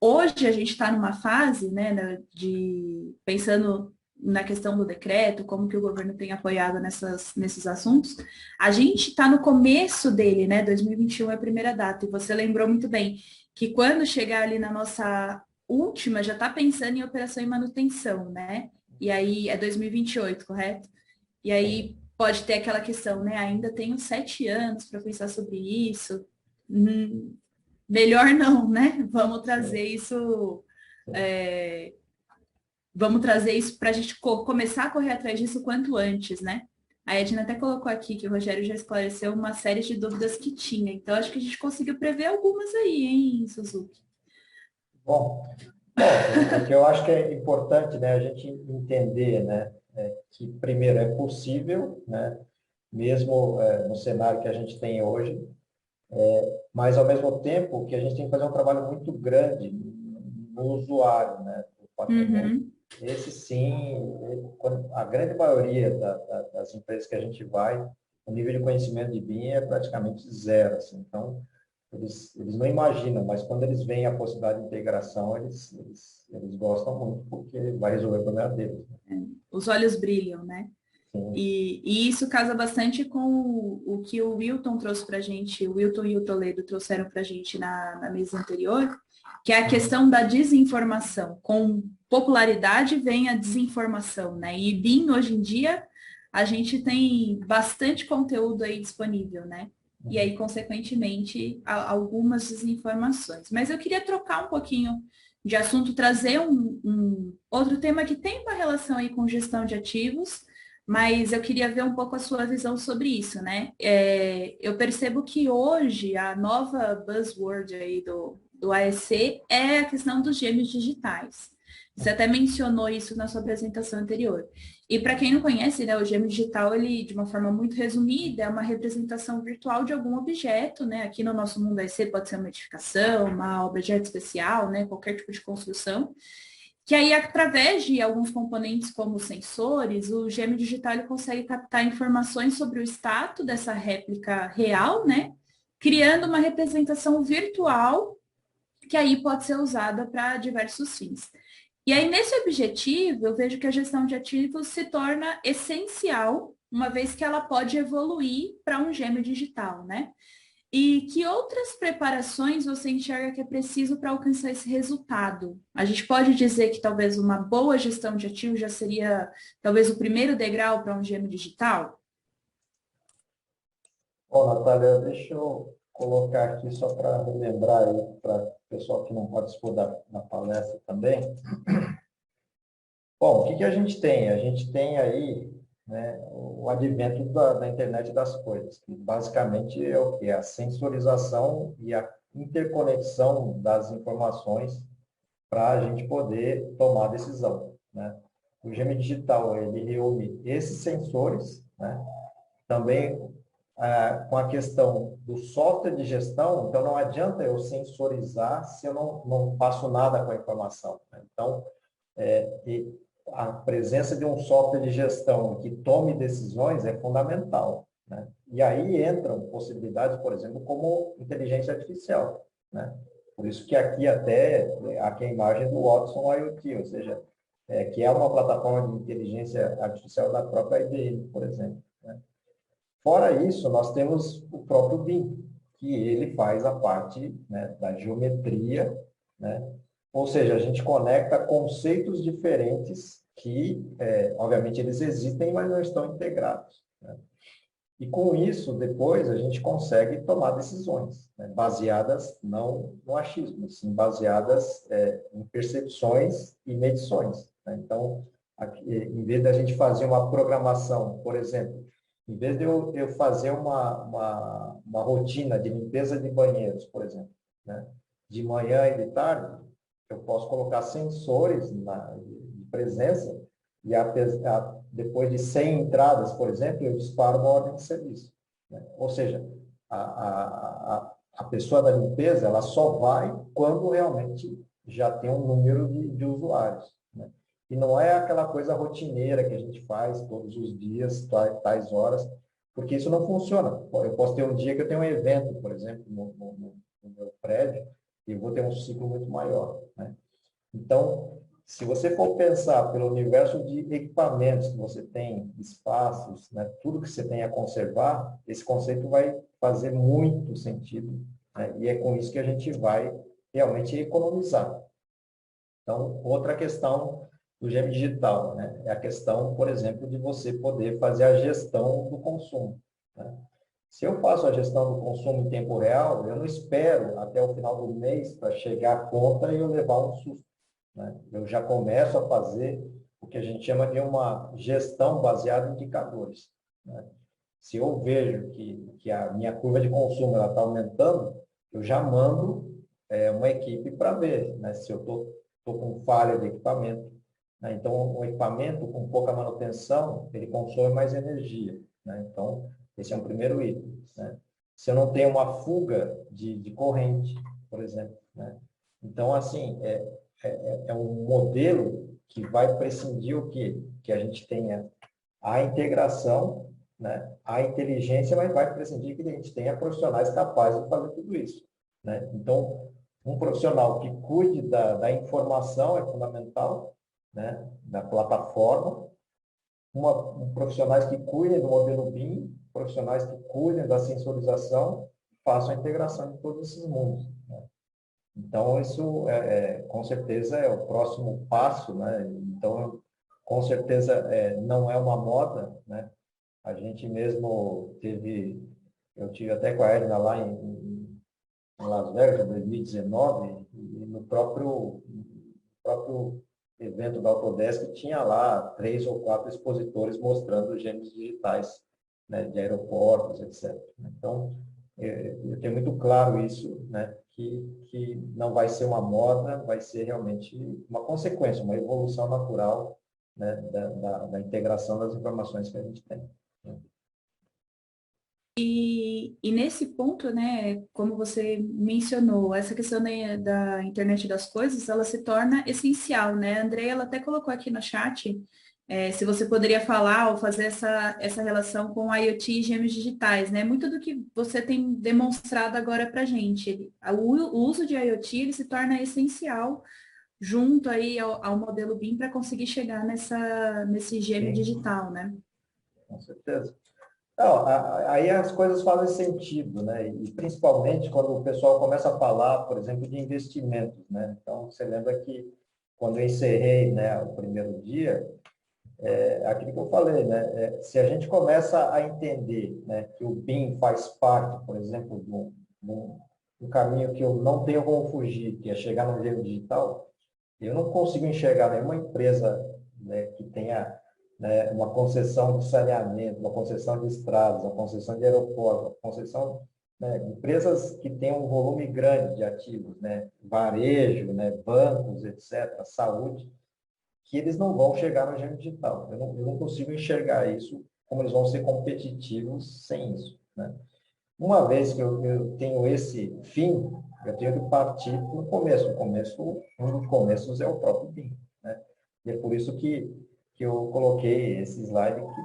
Hoje a gente está numa fase, né, de pensando na questão do decreto, como que o governo tem apoiado nesses assuntos. A gente está no começo dele, né? 2021 é a primeira data, e você lembrou muito bem que quando chegar ali na nossa última, já está pensando em operação e manutenção, né? E aí é 2028, correto? E aí pode ter aquela questão, né? Ainda tenho 7 anos para pensar sobre isso. Hum, Melhor não, né? Vamos trazer Sim, isso, sim. é, vamos trazer isso para a gente começar a correr atrás disso o quanto antes, né? A Edna até colocou aqui que o Rogério já esclareceu uma série de dúvidas que tinha. Então, acho que a gente conseguiu prever algumas aí, hein, Suzuki? Bom, o que eu acho que é importante, né, a gente entender, né, que primeiro é possível, né, mesmo no cenário que a gente tem hoje, mas ao mesmo tempo que a gente tem que fazer um trabalho muito grande no usuário, né, do patrimônio. Uhum. Esse sim, a grande maioria das empresas que a gente vai, o nível de conhecimento de BIM é praticamente zero, assim. Então, eles não imaginam, mas quando eles veem a possibilidade de integração, eles gostam muito, porque vai resolver o problema deles. Os olhos brilham, né? Sim. E isso casa bastante com o que o Wilton trouxe para a gente, o Wilton e o Toledo trouxeram para a gente na mesa anterior, que é a questão da desinformação. Com popularidade vem a desinformação, né? E BIM, hoje em dia, a gente tem bastante conteúdo aí disponível, né? E aí, consequentemente, algumas desinformações. Mas eu queria trocar um pouquinho de assunto, trazer um outro tema que tem uma relação aí com gestão de ativos, mas eu queria ver um pouco a sua visão sobre isso, né? Eu percebo que hoje a nova buzzword aí do AEC é a questão dos gêmeos digitais. Você até mencionou isso na sua apresentação anterior. E para quem não conhece, né, o gêmeo digital, ele, de uma forma muito resumida, é uma representação virtual de algum objeto, né? Aqui no nosso mundo AEC pode ser uma edificação, uma obra de arte especial, né? Qualquer tipo de construção que aí, através de alguns componentes como sensores, o gêmeo digital ele consegue captar informações sobre o status dessa réplica real, né? Criando uma representação virtual que aí pode ser usada para diversos fins. E aí, nesse objetivo, eu vejo que a gestão de ativos se torna essencial, uma vez que ela pode evoluir para um gêmeo digital, né? E que outras preparações você enxerga que é preciso para alcançar esse resultado? A gente pode dizer que talvez uma boa gestão de ativos já seria talvez o primeiro degrau para um gêmeo digital? Bom, Natália, deixa eu colocar aqui só para relembrar aí, para o pessoal que não participou da palestra também. Bom, o que que a gente tem? A gente tem aí, né, o advento da internet das coisas, que basicamente é o que? A sensorização e a interconexão das informações para a gente poder tomar decisão, né? O gêmeo digital, ele reúne esses sensores, né? Também com a questão do software de gestão, então não adianta eu sensorizar se eu não passo nada com a informação, né? Então, e a presença de um software de gestão que tome decisões é fundamental, né? E aí entram possibilidades, por exemplo, como inteligência artificial, né? Por isso que aqui até aqui a imagem do Watson IoT, ou seja, que é uma plataforma de inteligência artificial da própria IBM, por exemplo, né? Fora isso, nós temos o próprio BIM, que ele faz a parte, né, da geometria, né? Ou seja, a gente conecta conceitos diferentes que, obviamente, eles existem, mas não estão integrados, né? E com isso, depois, a gente consegue tomar decisões, né, baseadas não no achismo, sim baseadas em percepções e medições, né? Então, aqui, em vez da gente fazer uma programação, por exemplo, em vez de eu fazer uma rotina de limpeza de banheiros, por exemplo, né, de manhã e de tarde, eu posso colocar sensores de presença e depois de 100 entradas, por exemplo, eu disparo uma ordem de serviço, né? Ou seja, a pessoa da limpeza ela só vai quando realmente já tem um número de usuários, né? E não é aquela coisa rotineira que a gente faz todos os dias, tais horas, porque isso não funciona. Eu posso ter um dia que eu tenho um evento, por exemplo, no meu prédio, e eu vou ter um ciclo muito maior, né? Então, se você for pensar pelo universo de equipamentos que você tem, espaços, né, tudo que você tem a conservar, esse conceito vai fazer muito sentido, né? E é com isso que a gente vai realmente economizar. Então, outra questão do GEM digital, né, é a questão, por exemplo, de você poder fazer a gestão do consumo, né? Se eu faço a gestão do consumo em tempo real, eu não espero até o final do mês para chegar a conta e eu levar um susto, né? Eu já começo a fazer o que a gente chama de uma gestão baseada em indicadores, né? Se eu vejo que a minha curva de consumo está aumentando, eu já mando uma equipe para ver, né, se eu estou com falha de equipamento, né? Então, um equipamento com pouca manutenção, ele consome mais energia, né? Então, esse é um primeiro item, né? Se eu não tenho uma fuga de corrente, por exemplo, né? Então, assim, é um modelo que vai prescindir o quê? Que a gente tenha a integração, né? A inteligência, mas vai prescindir que a gente tenha profissionais capazes de fazer tudo isso, né? Então, um profissional que cuide da informação é fundamental, né? Da plataforma, profissionais que cuidem do modelo BIM, profissionais que cuidem da sensorização, façam a integração de todos esses mundos, né? Então, isso, com certeza, é o próximo passo, né? Então, com certeza, não é uma moda, né? A gente mesmo eu tive até com a Edna lá em Las Vegas, em 2019, e no próprio evento da Autodesk tinha lá 3 ou 4 expositores mostrando gêmeos digitais, né, de aeroportos, etc. Então, eu tenho muito claro isso, né, que não vai ser uma moda, vai ser realmente uma consequência, uma evolução natural, né, da integração das informações que a gente tem. E nesse ponto, né, como você mencionou, essa questão da internet das coisas, ela se torna essencial, né? A Andrea, ela até colocou aqui no chat, se você poderia falar ou fazer essa relação com IoT e gêmeos digitais, né? Muito do que você tem demonstrado agora para a gente. O uso de IoT, ele se torna essencial junto aí ao modelo BIM para conseguir chegar nesse gêmeo Sim, digital, né? com certeza. Não, aí as coisas fazem sentido, né? E principalmente quando o pessoal começa a falar, por exemplo, de investimentos, né? Então, você lembra que quando eu encerrei, né, o primeiro dia, aquilo que eu falei, né? Se a gente começa a entender, né, que o BIM faz parte, por exemplo, de um caminho que eu não tenho como fugir, que é chegar no meio digital, eu não consigo enxergar nenhuma empresa, né, que tenha, né, uma concessão de saneamento, uma concessão de estradas, uma concessão de aeroporto, uma concessão, né, empresas que têm um volume grande de ativos, né, varejo, né, bancos, etc., saúde, que eles não vão chegar no gênero digital. Eu não consigo enxergar isso, como eles vão ser competitivos sem isso, né? Uma vez que eu tenho esse fim, eu tenho que partir para o começo. Um dos começos é o próprio BIM, né? E é por isso que eu coloquei esse slide aqui.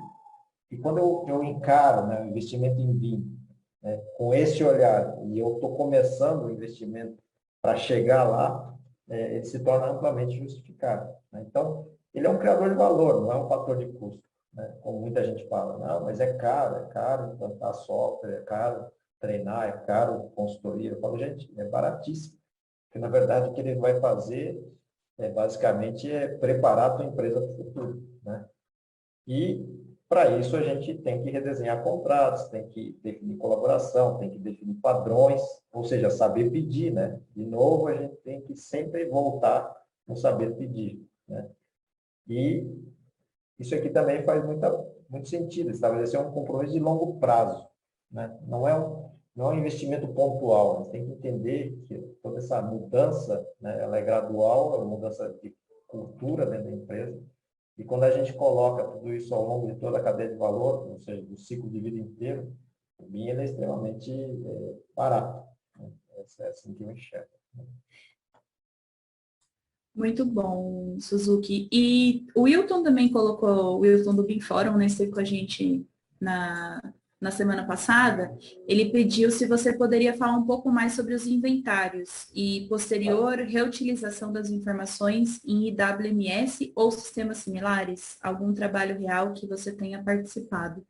E quando eu encaro, né, o investimento em BIM, né, com esse olhar, e eu estou começando o investimento para chegar lá, ele se torna amplamente justificado, né? Então, ele é um criador de valor, não é um fator de custo, né? Como muita gente fala, não, mas é caro implantar software, é caro treinar, é caro consultoria. Eu falo, gente, é baratíssimo, porque na verdade o que ele vai fazer basicamente preparar a tua empresa para o futuro, né? E, para isso, a gente tem que redesenhar contratos, tem que definir colaboração, tem que definir padrões, ou seja, saber pedir, né? De novo, a gente tem que sempre voltar no saber pedir, né? E isso aqui também faz muito sentido, estabelecer um compromisso de longo prazo, né? Não é um investimento pontual, a gente tem que entender que toda essa mudança, né, ela é gradual, é uma mudança de cultura dentro da empresa, e quando a gente coloca tudo isso ao longo de toda a cadeia de valor, ou seja, do ciclo de vida inteiro, o BIM ele é extremamente barato, né? É assim que eu enxergo. Muito bom, Suzuki. E o Wilton também colocou, o Wilton do BIM Fórum, né, esteve com a gente na semana passada. Ele pediu se você poderia falar um pouco mais sobre os inventários e posterior reutilização das informações em IWMS ou sistemas similares. Algum trabalho real que você tenha participado.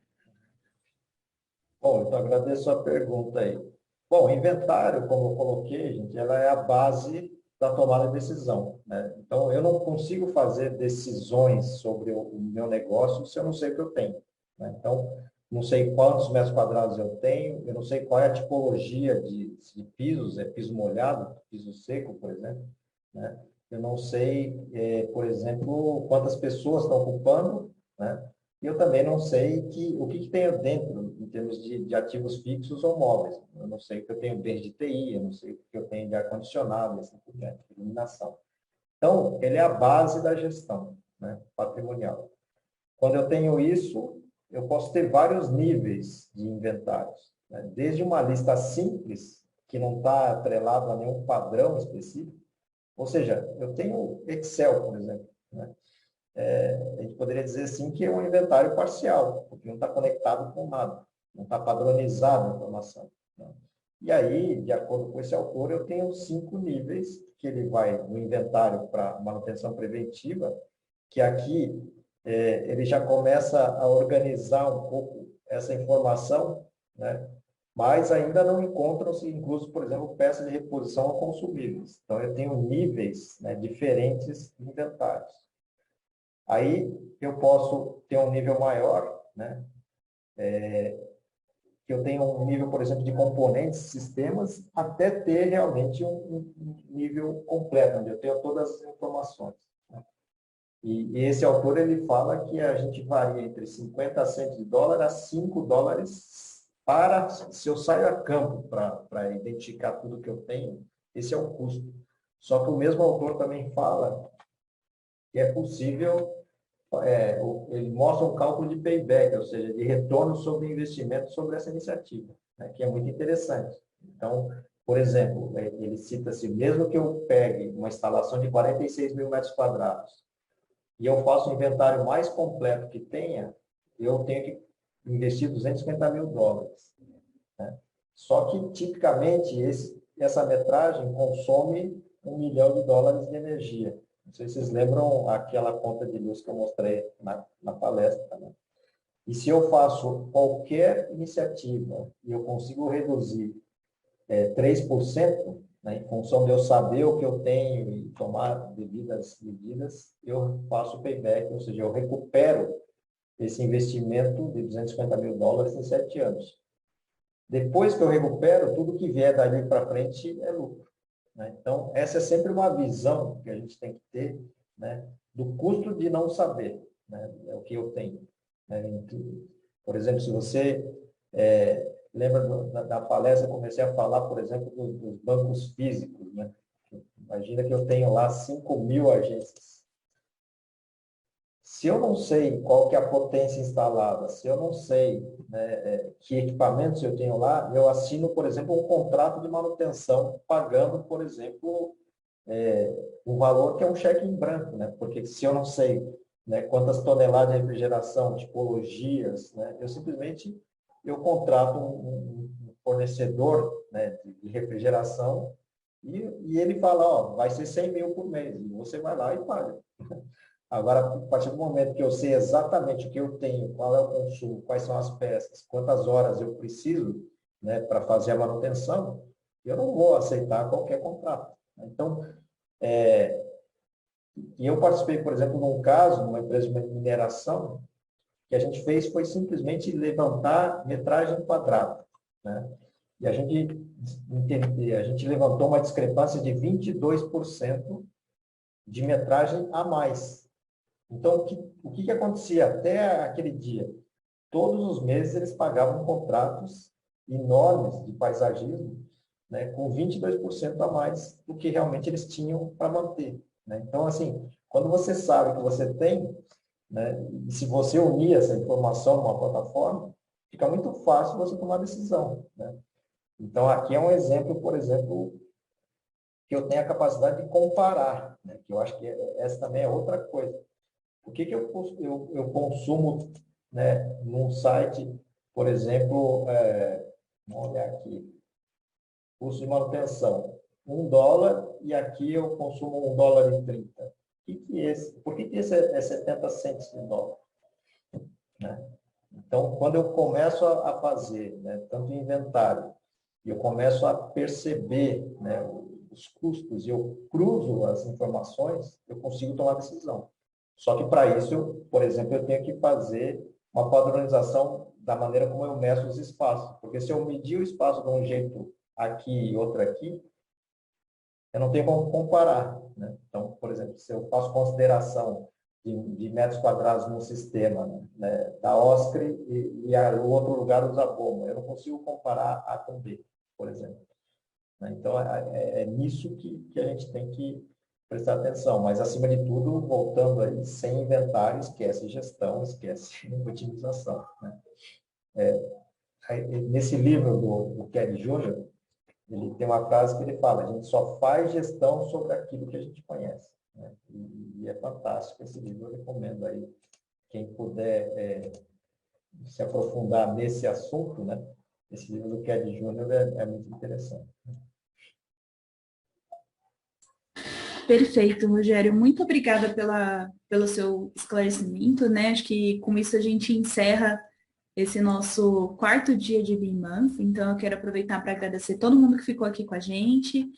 Bom, então agradeço a pergunta aí. Bom, inventário, como eu coloquei, gente, ela é a base da tomada de decisão, né? Então, eu não consigo fazer decisões sobre o meu negócio se eu não sei o que eu tenho, né? Então, não sei quantos metros quadrados eu tenho, eu não sei qual é a tipologia de pisos, é piso molhado, piso seco, por exemplo, né? Eu não sei, por exemplo, quantas pessoas estão ocupando, né? E eu também não sei o que tem dentro, em termos de ativos fixos ou móveis. Eu não sei o que eu tenho bens de TI, eu não sei o que eu tenho de ar-condicionado, e assim por diante, iluminação. Então, ele é a base da gestão, né, patrimonial. Quando eu tenho isso, eu posso ter vários níveis de inventários, né? Desde uma lista simples, que não está atrelado a nenhum padrão específico, ou seja, eu tenho Excel, por exemplo, né? A gente poderia dizer assim que é um inventário parcial, porque não está conectado com nada, não está padronizado a informação, né? E aí, de acordo com esse autor, eu tenho 5 níveis, que ele vai no inventário para manutenção preventiva, que aqui ele já começa a organizar um pouco essa informação, né? Mas ainda não encontram-se incluso, por exemplo, peças de reposição ou consumíveis. Então, eu tenho níveis, né, diferentes de inventários. Aí eu posso ter um nível maior, né? Que eu tenho um nível, por exemplo, de componentes, sistemas, até ter realmente um nível completo, onde eu tenho todas as informações, né? E esse autor, ele fala que a gente varia entre 50 centos de dólar a 5 dólares para, se eu saio a campo para identificar tudo que eu tenho, esse é o custo. Só que o mesmo autor também fala que é possível, ele mostra um cálculo de payback, ou seja, de retorno sobre investimento sobre essa iniciativa, né, que é muito interessante. Então, por exemplo, ele cita assim, mesmo que eu pegue uma instalação de 46 mil metros quadrados e eu faço o inventário mais completo que tenha, eu tenho que investir 250 mil dólares, né? Só que, tipicamente, essa metragem consome 1 milhão de dólares de energia. Não sei se vocês lembram aquela conta de luz que eu mostrei na palestra, né? E se eu faço qualquer iniciativa e eu consigo reduzir 3%, né, em função de eu saber o que eu tenho e tomar devidas medidas, eu faço payback, ou seja, eu recupero esse investimento de US$ 250 mil em 7 anos. Depois que eu recupero, tudo que vier dali para frente é lucro, né? Então, essa é sempre uma visão que a gente tem que ter, né, do custo de não saber, né? É o que eu tenho, né? Por exemplo, se você lembra da palestra, eu comecei a falar, por exemplo, dos bancos físicos, né? Imagina que eu tenho lá 5.000 agências. Se eu não sei qual que é a potência instalada, se eu não sei, né, que equipamentos eu tenho lá, eu assino, por exemplo, um contrato de manutenção pagando, por exemplo, um valor que é um cheque em branco, né? Porque se eu não sei, né, quantas toneladas de refrigeração, tipologias, né, eu simplesmente contrato um fornecedor, né, de refrigeração e ele fala, ó, vai ser 100 mil por mês, e você vai lá e paga. Agora, a partir do momento que eu sei exatamente o que eu tenho, qual é o consumo, quais são as peças, quantas horas eu preciso, né, para fazer a manutenção, eu não vou aceitar qualquer contrato. Então, e eu participei, por exemplo, num caso, numa empresa de mineração, que a gente fez foi simplesmente levantar metragem quadrada, né? E a gente levantou uma discrepância de 22% de metragem a mais. Então, o que acontecia até aquele dia? Todos os meses eles pagavam contratos enormes de paisagismo, né, com 22% a mais do que realmente eles tinham para manter, né? Então, assim, quando você sabe que você tem, né, e se você unir essa informação numa plataforma, fica muito fácil você tomar decisão, né? Então, aqui é um exemplo, por exemplo, que eu tenho a capacidade de comparar, né, que eu acho que essa também é outra coisa. O que eu consumo, né, num site, por exemplo, vamos olhar aqui, custo de manutenção, US$ 1, e aqui eu consumo US$ 1,30. Por que esse é 70 centos de dólar? Né? Então, quando eu começo a fazer, né, tanto inventário, e eu começo a perceber, né, os custos, e eu cruzo as informações, eu consigo tomar decisão. Só que para isso, por exemplo, eu tenho que fazer uma padronização da maneira como eu meço os espaços. Porque se eu medir o espaço de um jeito aqui e outro aqui, eu não tenho como comparar, né? Então, por exemplo, se eu faço consideração de metros quadrados num sistema, né, da OSCRE o outro lugar usa BOMA, eu não consigo comparar A com B, por exemplo, né? Então, é nisso que a gente tem que prestar atenção. Mas, acima de tudo, voltando aí, sem inventário, esquece gestão, esquece otimização, né? Nesse livro do Kelly Júnior, ele tem uma frase que ele fala, a gente só faz gestão sobre aquilo que a gente conhece, né? E é fantástico esse livro, eu recomendo aí, quem puder se aprofundar nesse assunto, né? Esse livro do Kelly Júnior é muito interessante. Perfeito, Rogério. Muito obrigada pelo seu esclarecimento, né? Acho que com isso a gente encerra esse nosso quarto dia de Beam Month. Então, eu quero aproveitar para agradecer todo mundo que ficou aqui com a gente.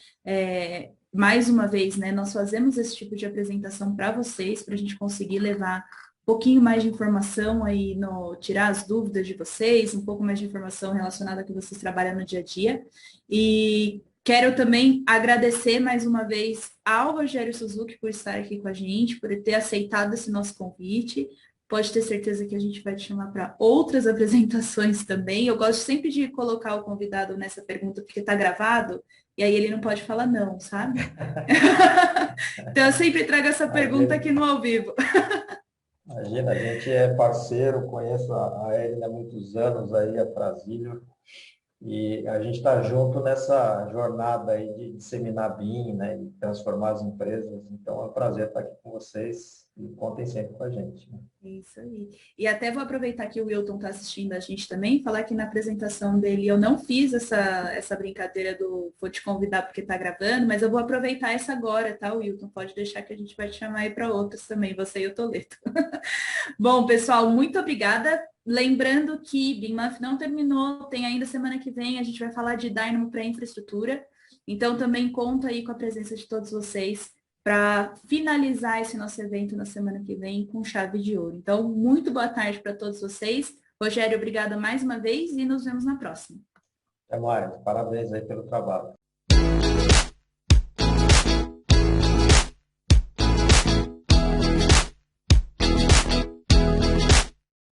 Mais uma vez, né? Nós fazemos esse tipo de apresentação para vocês, para a gente conseguir levar um pouquinho mais de informação aí, tirar as dúvidas de vocês, um pouco mais de informação relacionada ao que vocês trabalham no dia a dia. E quero também agradecer mais uma vez ao Rogério Suzuki por estar aqui com a gente, por ter aceitado esse nosso convite. Pode ter certeza que a gente vai te chamar para outras apresentações também. Eu gosto sempre de colocar o convidado nessa pergunta, porque está gravado, e aí ele não pode falar não, sabe? Então eu sempre trago essa pergunta aqui no ao vivo. Imagina, a gente é parceiro, conheço a Ellen há muitos anos aí, a Brasília, e a gente está junto nessa jornada aí de disseminar BIM, né, e transformar as empresas. Então, é um prazer estar aqui com vocês. E contem sempre com a gente. Né? Isso aí. E até vou aproveitar que o Wilton está assistindo a gente também, falar que na apresentação dele eu não fiz essa brincadeira do vou te convidar porque está gravando, mas eu vou aproveitar essa agora, tá, Wilton? Pode deixar que a gente vai te chamar aí para outros também, você e o Toledo. Bom, pessoal, muito obrigada. Lembrando que BIM não terminou, tem ainda semana que vem, a gente vai falar de Dynamo para infraestrutura. Então também conta aí com a presença de todos vocês para finalizar esse nosso evento na semana que vem com chave de ouro. Então, muito boa tarde para todos vocês. Rogério, obrigada mais uma vez e nos vemos na próxima. Até mais. Parabéns aí pelo trabalho.